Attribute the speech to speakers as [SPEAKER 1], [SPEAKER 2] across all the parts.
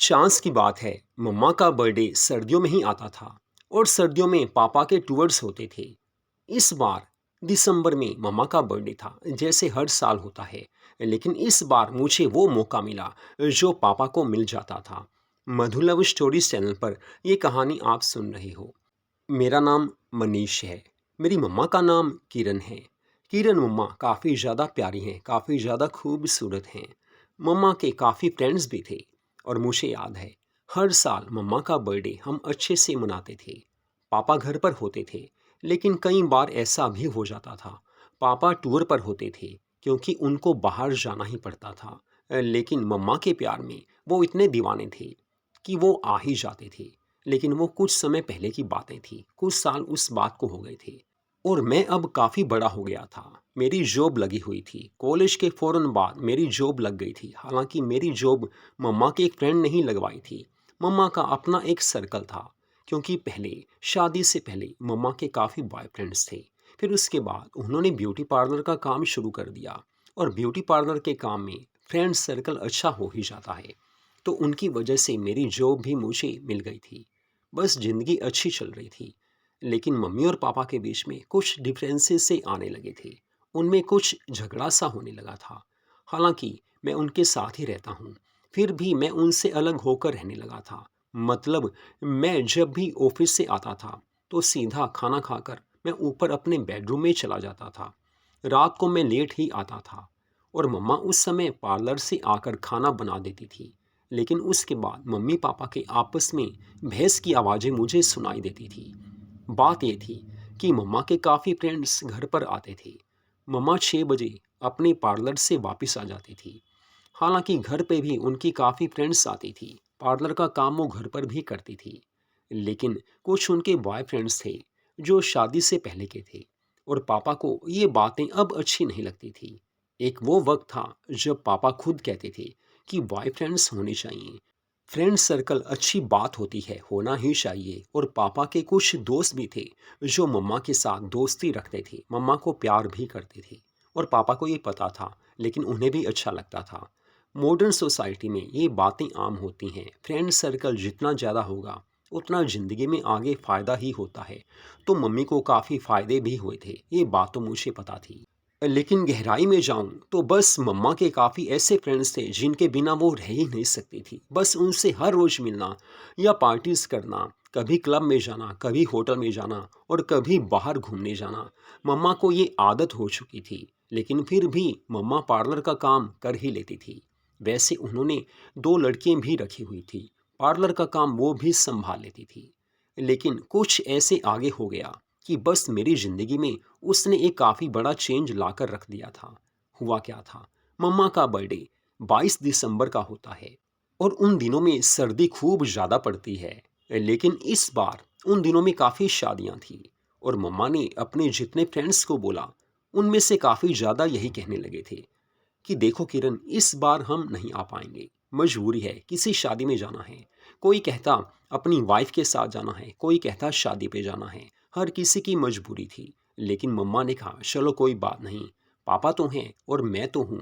[SPEAKER 1] Chance की बात है, मम्मा का बर्थडे सर्दियों में ही आता था और सर्दियों में पापा के टूर्स होते थे। इस बार दिसंबर में मम्मा का बर्थडे था, जैसे हर साल होता है। लेकिन इस बार मुझे वो मौका मिला जो पापा को मिल जाता था। मधु लव स्टोरीज चैनल पर ये कहानी आप सुन रहे हो। मेरा नाम मनीष है। मेरी मम्मा का नाम किरण है। किरण मम्मा काफ़ी ज़्यादा प्यारी हैं, काफ़ी ज़्यादा खूबसूरत हैं। मम्मा के काफ़ी फ्रेंड्स भी थे और मुझे याद है, हर साल मम्मा का बर्थडे हम अच्छे से मनाते थे। पापा घर पर होते थे, लेकिन कई बार ऐसा भी हो जाता था पापा टूर पर होते थे, क्योंकि उनको बाहर जाना ही पड़ता था। लेकिन मम्मा के प्यार में वो इतने दीवाने थे कि वो आ ही जाते थे। लेकिन वो कुछ समय पहले की बातें थी, कुछ साल उस बात को हो गए थे और मैं अब काफ़ी बड़ा हो गया था। मेरी जॉब लगी हुई थी, कॉलेज के फ़ौरन बाद मेरी जॉब लग गई थी। हालांकि मेरी जॉब मम्मा के एक फ्रेंड ने ही लगवाई थी। मम्मा का अपना एक सर्कल था, क्योंकि पहले शादी से पहले मम्मा के काफ़ी बॉयफ्रेंड्स थे। फिर उसके बाद उन्होंने ब्यूटी पार्लर का काम शुरू कर दिया और ब्यूटी पार्लर के काम में फ्रेंड सर्कल अच्छा हो ही जाता है। तो उनकी वजह से मेरी जॉब भी मुझे मिल गई थी। बस ज़िंदगी अच्छी चल रही थी। लेकिन मम्मी और पापा के बीच में कुछ डिफरेंसेस से आने लगे थे। उनमें कुछ झगड़ा सा होने लगा था। हालांकि मैं उनके साथ ही रहता हूँ, फिर भी मैं उनसे अलग होकर रहने लगा था। मतलब, मैं जब भी ऑफिस से आता था तो सीधा खाना खाकर मैं ऊपर अपने बेडरूम में चला जाता था। रात को मैं लेट ही आता था और मम्मा उस समय पार्लर से आकर खाना बना देती थी। लेकिन उसके बाद मम्मी पापा के आपस में बहस की आवाज़ें मुझे सुनाई देती थी। बात ये थी कि मम्मा के काफ़ी फ्रेंड्स घर पर आते थे। मम्मा 6 बजे अपने पार्लर से वापस आ जाती थी। हालांकि घर पे भी उनकी काफ़ी फ्रेंड्स आती थी। पार्लर का काम वो घर पर भी करती थी। लेकिन कुछ उनके बॉयफ्रेंड्स थे जो शादी से पहले के थे और पापा को ये बातें अब अच्छी नहीं लगती थी। एक वो वक्त था जब पापा खुद कहते थे कि बॉयफ्रेंड्स होने चाहिए। फ्रेंड सर्कल अच्छी बात होती है, होना ही चाहिए। और पापा के कुछ दोस्त भी थे जो मम्मा के साथ दोस्ती रखते थे, मम्मा को प्यार भी करते थे और पापा को ये पता था, लेकिन उन्हें भी अच्छा लगता था। मॉडर्न सोसाइटी में ये बातें आम होती हैं। फ्रेंड सर्कल जितना ज़्यादा होगा उतना ज़िंदगी में आगे फ़ायदा ही होता है। तो मम्मी को काफ़ी फ़ायदे भी हुए थे, ये बात तो मुझे पता थी। लेकिन गहराई में जाऊं तो बस मम्मा के काफ़ी ऐसे फ्रेंड्स थे जिनके बिना वो रह ही नहीं सकती थी। बस उनसे हर रोज़ मिलना या पार्टीज करना, कभी क्लब में जाना, कभी होटल में जाना और कभी बाहर घूमने जाना, मम्मा को ये आदत हो चुकी थी। लेकिन फिर भी मम्मा पार्लर का काम कर ही लेती थी। वैसे उन्होंने 2 लड़कियां भी रखी हुई थी, पार्लर का काम वो भी संभाल लेती थी। लेकिन कुछ ऐसे आगे हो गया कि बस मेरी ज़िंदगी में उसने एक काफ़ी बड़ा चेंज लाकर रख दिया था। हुआ क्या था, मम्मा का बर्थडे 22 दिसंबर का होता है और उन दिनों में सर्दी खूब ज़्यादा पड़ती है। लेकिन इस बार उन दिनों में काफ़ी शादियां थी और मम्मा ने अपने जितने फ्रेंड्स को बोला, उनमें से काफ़ी ज़्यादा यही कहने लगे थे कि देखो किरण, इस बार हम नहीं आ पाएंगे, मजबूरी है, किसी शादी में जाना है। कोई कहता अपनी वाइफ के साथ जाना है, कोई कहता शादी पे जाना है। हर किसी की मजबूरी थी। लेकिन मम्मा ने कहा चलो कोई बात नहीं, पापा तो हैं और मैं तो हूँ।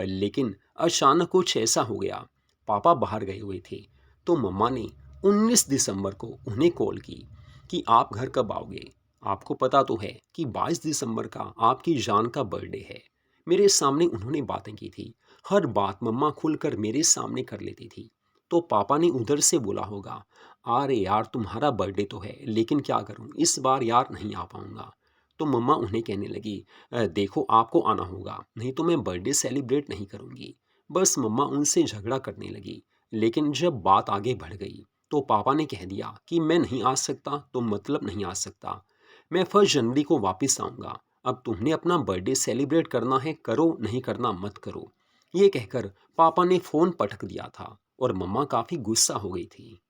[SPEAKER 1] लेकिन अचानक कुछ ऐसा हो गया, पापा बाहर गए हुए थे तो मम्मा ने 19 दिसंबर को उन्हें कॉल की कि आप घर कब आओगे। आपको पता तो है कि 22 दिसंबर का आपकी जान का बर्थडे है। मेरे सामने उन्होंने बातें की थी। हर बात मम्मा खुलकर मेरे सामने कर लेती थी। तो पापा ने उधर से बोला होगा, अरे यार तुम्हारा बर्थडे तो है, लेकिन क्या करूं, इस बार यार नहीं आ पाऊंगा। तो मम्मा उन्हें कहने लगी, देखो आपको आना होगा, नहीं तो मैं बर्थडे सेलिब्रेट नहीं करूंगी। बस मम्मा उनसे झगड़ा करने लगी। लेकिन जब बात आगे बढ़ गई तो पापा ने कह दिया कि मैं नहीं आ सकता तो मतलब नहीं आ सकता। मैं 1 जनवरी को वापस आऊँगा। अब तुमने अपना बर्थडे सेलिब्रेट करना है करो, नहीं करना मत करो। ये कहकर पापा ने फ़ोन पटक दिया था और मम्मा काफ़ी गुस्सा हो गई थी।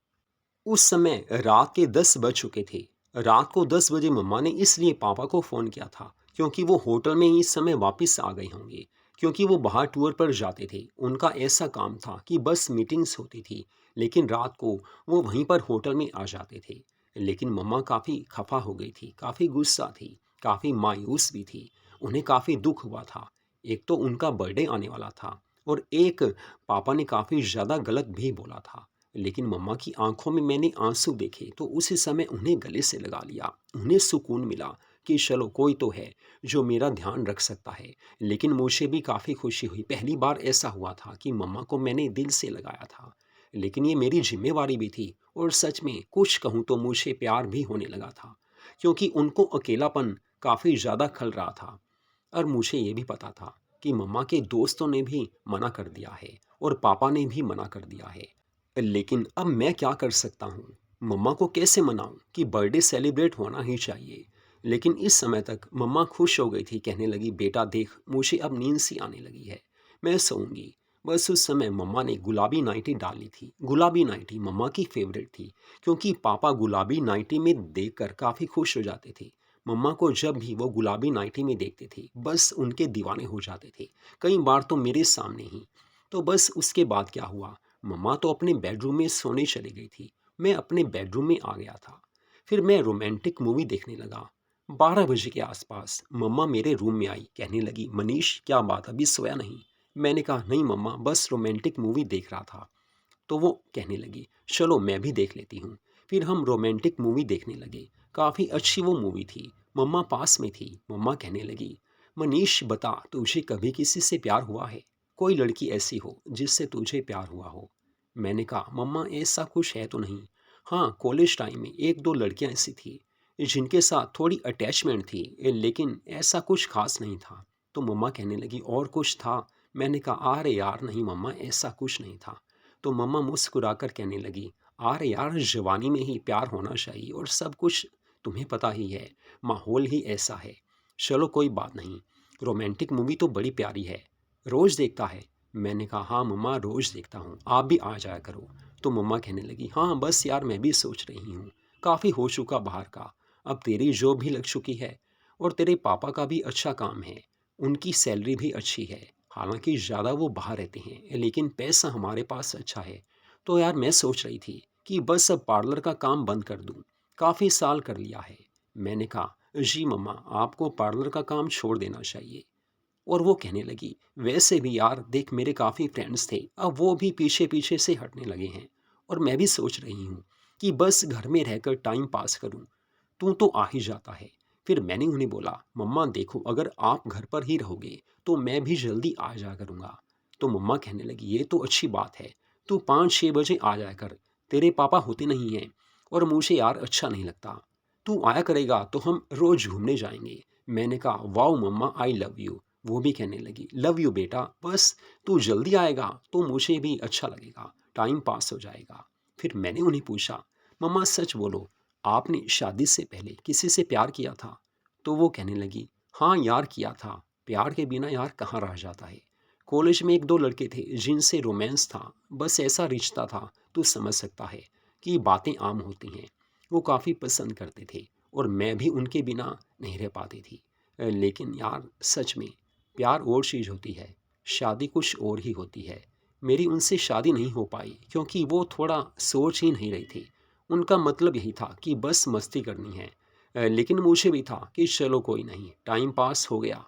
[SPEAKER 1] उस समय रात के 10 बज चुके थे। रात को 10 बजे मम्मा ने इसलिए पापा को फ़ोन किया था क्योंकि वो होटल में इस समय वापस आ गए होंगे, क्योंकि वो बाहर टूर पर जाते थे। उनका ऐसा काम था कि बस मीटिंग्स होती थी, लेकिन रात को वो वहीं पर होटल में आ जाते थे। लेकिन मम्मा काफ़ी खफा हो गई थी, काफ़ी गुस्सा थी, काफ़ी मायूस भी थी। उन्हें काफ़ी दुख हुआ था। एक तो उनका बर्थडे आने वाला था और एक पापा ने काफ़ी ज़्यादा गलत भी बोला था। लेकिन मम्मा की आंखों में मैंने आंसू देखे तो उसी समय उन्हें गले से लगा लिया। उन्हें सुकून मिला कि चलो कोई तो है जो मेरा ध्यान रख सकता है। लेकिन मुझे भी काफ़ी खुशी हुई। पहली बार ऐसा हुआ था कि मम्मा को मैंने दिल से लगाया था। लेकिन ये मेरी जिम्मेवारी भी थी और सच में कुछ कहूँ तो मुझे प्यार भी होने लगा था, क्योंकि उनको अकेलापन काफ़ी ज़्यादा खल रहा था। और मुझे ये भी पता था कि मम्मा के दोस्तों ने भी मना कर दिया है और पापा ने भी मना कर दिया है। लेकिन अब मैं क्या कर सकता हूँ? मम्मा को कैसे मनाऊँ कि बर्थडे सेलिब्रेट होना ही चाहिए? लेकिन इस समय तक मम्मा खुश हो गई थी, कहने लगी बेटा देख मुझे अब नींद सी आने लगी है, मैं सोऊंगी। बस उस समय मम्मा ने गुलाबी नाइटी डाली थी। गुलाबी नाइटी मम्मा की फेवरेट थी, क्योंकि पापा गुलाबी नाइटी में देखकर काफ़ी खुश हो जाते थे। मम्मा को जब भी वो गुलाबी नाइटी में देखते थे बस उनके दीवाने हो जाते थे, कई बार तो मेरे सामने ही। तो बस उसके बाद क्या हुआ, मम्मा तो अपने बेडरूम में सोने चली गई थी। मैं अपने बेडरूम में आ गया था। फिर मैं रोमांटिक मूवी देखने लगा। 12 बजे के आसपास मम्मा मेरे रूम में आई, कहने लगी मनीष क्या बात अभी सोया नहीं? मैंने कहा नहीं मम्मा बस रोमांटिक मूवी देख रहा था। तो वो कहने लगी चलो मैं भी देख लेती हूँ। फिर हम रोमांटिक मूवी देखने लगे। काफ़ी अच्छी वो मूवी थी। मम्मा पास में थी। मम्मा कहने लगी मनीष बता तुझे कभी किसी से प्यार हुआ है? कोई लड़की ऐसी हो जिससे तुझे प्यार हुआ हो? मैंने कहा मम्मा ऐसा कुछ है तो नहीं। हाँ कॉलेज टाइम में एक दो लड़कियां ऐसी थी जिनके साथ थोड़ी अटैचमेंट थी, लेकिन ऐसा कुछ खास नहीं था। तो मम्मा कहने लगी और कुछ था? मैंने कहा अरे यार नहीं मम्मा ऐसा कुछ नहीं था। तो मम्मा मुस्कुराकर कहने लगी अरे यार जवानी में ही प्यार होना चाहिए और सब कुछ तुम्हें पता ही है, माहौल ही ऐसा है। चलो कोई बात नहीं, रोमांटिक मूवी तो बड़ी प्यारी है, रोज़ देखता है? मैंने कहा हाँ मम्मा रोज़ देखता हूँ, आप भी आ जाया करो। तो मम्मा कहने लगी हाँ बस यार मैं भी सोच रही हूँ, काफ़ी हो चुका बाहर का, अब तेरी जॉब भी लग चुकी है और तेरे पापा का भी अच्छा काम है, उनकी सैलरी भी अच्छी है। हालांकि ज़्यादा वो बाहर रहते हैं लेकिन पैसा हमारे पास अच्छा है। तो यार मैं सोच रही थी कि बस अब पार्लर का काम बंद कर दूँ, काफ़ी साल कर लिया है। मैंने कहा जी मम्मा आपको पार्लर का काम छोड़ देना चाहिए। और वो कहने लगी वैसे भी यार देख मेरे काफ़ी फ्रेंड्स थे, अब वो भी पीछे पीछे से हटने लगे हैं और मैं भी सोच रही हूँ कि बस घर में रहकर टाइम पास करूँ, तू तो आ ही जाता है। फिर मैंने उन्हें बोला मम्मा देखो अगर आप घर पर ही रहोगे तो मैं भी जल्दी आ जा करूँगा। तो मम्मा कहने लगी ये तो अच्छी बात है, तू 5-6 बजे आ जाया कर, तेरे पापा होते नहीं हैं और मुझे यार अच्छा नहीं लगता, तू आया करेगा तो हम रोज़ घूमने जाएंगे। मैंने कहा wow mama I love you. वो भी कहने लगी लव यू बेटा, बस तू जल्दी आएगा तो मुझे भी अच्छा लगेगा, टाइम पास हो जाएगा। फिर मैंने उन्हें पूछा मम्मा सच बोलो, आपने शादी से पहले किसी से प्यार किया था? तो वो कहने लगी हाँ यार किया था, प्यार के बिना यार कहाँ रह जाता है। कॉलेज में एक दो लड़के थे जिनसे रोमांस था, बस ऐसा रिश्ता था, तू समझ सकता है कि बातें आम होती हैं। वो काफ़ी पसंद करते थे और मैं भी उनके बिना नहीं रह पाती थी। लेकिन यार सच में प्यार और चीज़ होती है, शादी कुछ और ही होती है। मेरी उनसे शादी नहीं हो पाई क्योंकि वो थोड़ा सोच ही नहीं रही थी। उनका मतलब यही था कि बस मस्ती करनी है। लेकिन मुझे भी था कि चलो कोई नहीं, टाइम पास हो गया।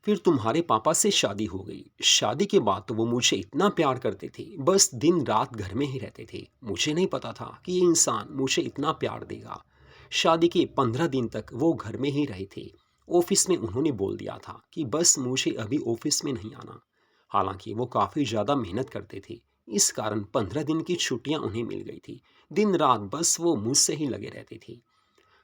[SPEAKER 1] फिर तुम्हारे पापा से शादी हो गई। शादी के बाद तो वो मुझे इतना प्यार करते थे, बस दिन रात घर में ही रहते थे। मुझे नहीं पता था कि ये इंसान मुझे इतना प्यार देगा। शादी के 15 दिन तक वो घर में ही रहे थे। ऑफिस में उन्होंने बोल दिया था कि बस मुझे अभी ऑफिस में नहीं आना। हालांकि वो काफ़ी ज़्यादा मेहनत करते थे, इस कारण 15 दिन की छुट्टियां उन्हें मिल गई थी। दिन रात बस वो मुझसे ही लगे रहते थे।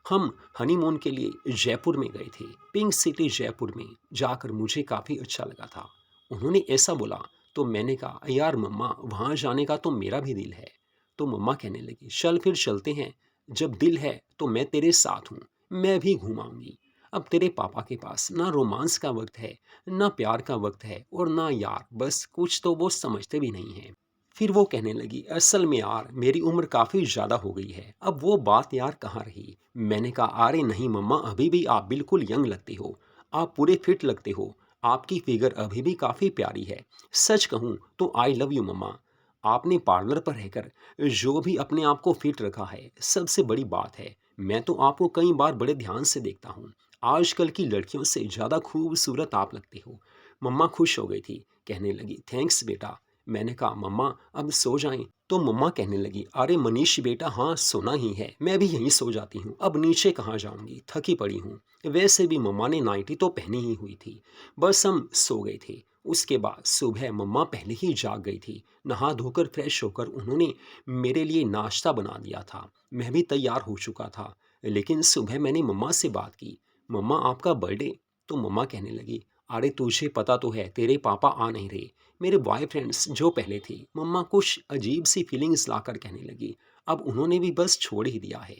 [SPEAKER 1] हम हनीमून के लिए जयपुर में गए थे। पिंक सिटी जयपुर में जाकर मुझे काफ़ी अच्छा लगा था। उन्होंने ऐसा बोला तो मैंने कहा यार मम्मा वहाँ जाने का तो मेरा भी दिल है। तो मम्मा कहने लगी चल फिर चलते हैं, जब दिल है तो मैं तेरे साथ हूँ, मैं भी घुमाऊंगी। अब तेरे पापा के पास ना रोमांस का वक्त है, ना प्यार का वक्त है और ना यार, बस कुछ तो वो समझते भी नहीं हैं। फिर वो कहने लगी असल में यार मेरी उम्र काफ़ी ज़्यादा हो गई है, अब वो बात यार कहाँ रही। मैंने कहा अरे नहीं मम्मा अभी भी आप बिल्कुल यंग लगते हो, आप पूरे फिट लगते हो, आपकी फिगर अभी भी काफ़ी प्यारी है। सच कहूँ तो आई लव यू मम्मा। आपने पार्लर पर रहकर जो भी अपने आप को फिट रखा है सबसे बड़ी बात है। मैं तो आपको कई बार बड़े ध्यान से देखता हूँ, आजकल की लड़कियों से ज़्यादा खूबसूरत आप लगते हो। मम्मा खुश हो गई थी, कहने लगी थैंक्स बेटा, मैंने कहा मम्मा अब सो जाएं। तो मम्मा कहने लगी अरे मनीष बेटा हाँ सोना ही है, मैं भी यहीं सो जाती हूँ, अब नीचे कहाँ जाऊँगी, थकी पड़ी हूँ। वैसे भी मम्मा ने नाइटी तो पहनी ही हुई थी। बस हम सो गए थे। उसके बाद सुबह मम्मा पहले ही जाग गई थी। नहा धोकर फ्रेश होकर उन्होंने मेरे लिए नाश्ता बना दिया था। मैं भी तैयार हो चुका था। लेकिन सुबह मैंने मम्मा से बात की, मम्मा आपका बर्थडे। तो मम्मा कहने लगी अरे तुझे पता तो है तेरे पापा आ नहीं रहे, मेरे बॉयफ्रेंड्स जो पहले थे। मम्मा कुछ अजीब सी फीलिंग्स लाकर कहने लगी अब उन्होंने भी बस छोड़ ही दिया है,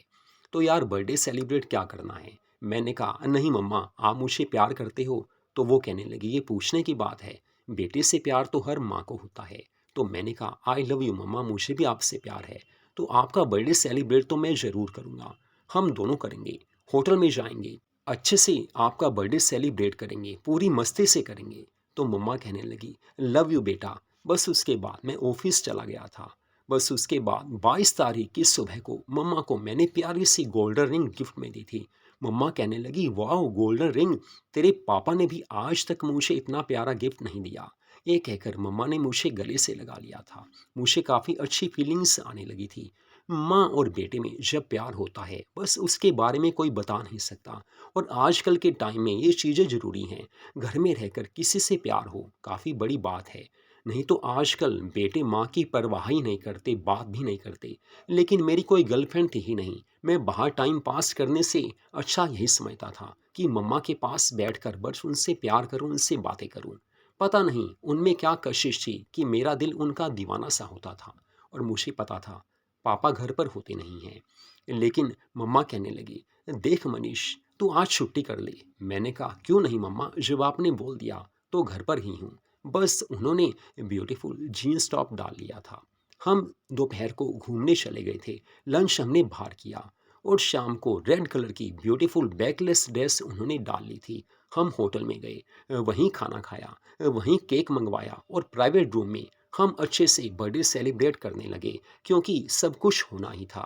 [SPEAKER 1] तो यार बर्थडे सेलिब्रेट क्या करना है। मैंने कहा नहीं मम्मा आप मुझे प्यार करते हो। तो वो कहने लगी ये पूछने की बात है, बेटे से प्यार तो हर माँ को होता है। तो मैंने कहा आई लव यू मम्मा, मुझे भी आपसे प्यार है। तो आपका बर्थडे सेलिब्रेट तो मैं ज़रूर करूँगा, हम दोनों करेंगे, होटल में जाएंगे, अच्छे से आपका बर्थडे सेलिब्रेट करेंगे, पूरी मस्ती से करेंगे। तो मम्मा कहने लगी लव यू बेटा। बस उसके बाद मैं ऑफिस चला गया था। बस उसके बाद 22 तारीख की सुबह को मम्मा को मैंने प्यारी सी गोल्डन रिंग गिफ्ट में दी थी। मम्मा कहने लगी वाह गोल्डन रिंग, तेरे पापा ने भी आज तक मुझे इतना प्यारा गिफ्ट नहीं दिया। ये कहकर मम्मा ने मुझे गले से लगा लिया था। मुझे काफ़ी अच्छी फीलिंग्स आने लगी थी। माँ और बेटे में जब प्यार होता है बस उसके बारे में कोई बता नहीं सकता। और आजकल के टाइम में ये चीज़ें ज़रूरी हैं। घर में रहकर किसी से प्यार हो काफ़ी बड़ी बात है। नहीं तो आजकल बेटे माँ की परवाह ही नहीं करते, बात भी नहीं करते। लेकिन मेरी कोई गर्लफ्रेंड थी ही नहीं। मैं बाहर टाइम पास करने से अच्छा यही समझता था कि मम्मा के पास बैठकर बस उनसे प्यार करूं, उनसे बातें करूं। पता नहीं उनमें क्या कशिश थी कि मेरा दिल उनका दीवाना सा होता था। और मुझे पता था पापा घर पर होते नहीं हैं। लेकिन मम्मा कहने लगी देख मनीष तू आज छुट्टी कर ले। मैंने कहा क्यों नहीं मम्मा, जब आपने बोल दिया तो घर पर ही हूँ। बस उन्होंने ब्यूटीफुल जीन्स टॉप डाल लिया था। हम दोपहर को घूमने चले गए थे। लंच हमने बाहर किया और शाम को रेड कलर की ब्यूटीफुल बैकलेस ड्रेस उन्होंने डाल ली थी। हम होटल में गए, वहीं खाना खाया, वहीं केक मंगवाया और प्राइवेट रूम में हम अच्छे से बर्थडे सेलिब्रेट करने लगे क्योंकि सब कुछ होना ही था।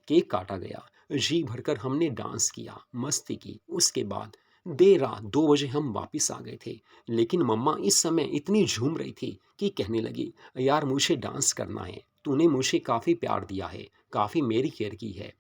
[SPEAKER 1] केक काटा गया, जी भरकर हमने डांस किया, मस्ती की। उसके बाद देर रात 2 बजे हम वापस आ गए थे। लेकिन मम्मा इस समय इतनी झूम रही थी कि कहने लगी यार मुझे डांस करना है, तूने मुझे काफ़ी प्यार दिया है, काफ़ी मेरी केयर की है।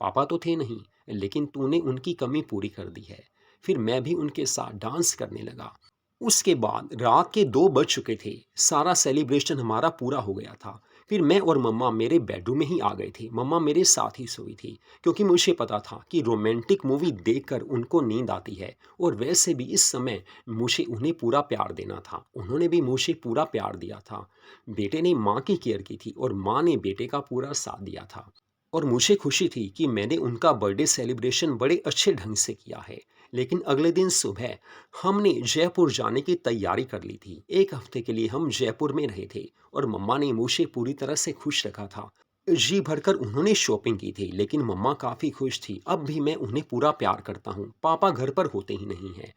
[SPEAKER 1] पापा तो थे नहीं, लेकिन तूने उनकी कमी पूरी कर दी है। फिर मैं भी उनके साथ डांस करने लगा। उसके बाद रात के 2 बज चुके थे। सारा सेलिब्रेशन हमारा पूरा हो गया था। फिर मैं और मम्मा मेरे बेडरूम में ही आ गए थे। मम्मा मेरे साथ ही सोई थी क्योंकि मुझे पता था कि रोमांटिक मूवी देखकर उनको नींद आती है। और वैसे भी इस समय मुझे उन्हें पूरा प्यार देना था। उन्होंने भी मुझे पूरा प्यार दिया था। बेटे ने माँ की केयर की थी और माँ ने बेटे का पूरा साथ दिया था। और मुझे खुशी थी कि मैंने उनका बर्थडे सेलिब्रेशन बड़े अच्छे ढंग से किया है। लेकिन अगले दिन सुबह हमने जयपुर जाने की तैयारी कर ली थी। 1 हफ्ते के लिए हम जयपुर में रहे थे और मम्मा ने मुझे पूरी तरह से खुश रखा था। जी भरकर उन्होंने शॉपिंग की थी, लेकिन मम्मा काफ़ी खुश थी। अब भी मैं उन्हें पूरा प्यार करता हूँ। पापा घर पर होते ही नहीं हैं।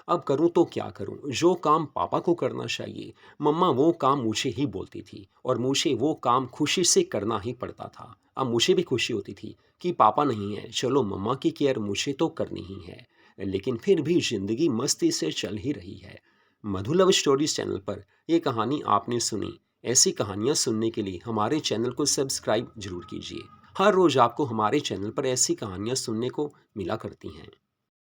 [SPEAKER 1] अब करूँ तो क्या करूँ? जो काम पापा को करना चाहिए, मम्मा वो काम मुझे ही बोलती थी और मुझे वो काम खुशी से करना ही पड़ता था। अब मुझे भी खुशी होती थी कि पापा नहीं हैं, चलो मम्मा की केयर मुझे तो करनी ही है। लेकिन फिर भी ज़िंदगी मस्ती से चल ही रही है। मधु लव स्टोरीज चैनल पर ये कहानी आपने सुनी। ऐसी कहानियाँ सुनने के लिए हमारे चैनल को सब्सक्राइब जरूर कीजिए। हर रोज़ आपको हमारे चैनल पर ऐसी कहानियाँ सुनने को मिला करती हैं।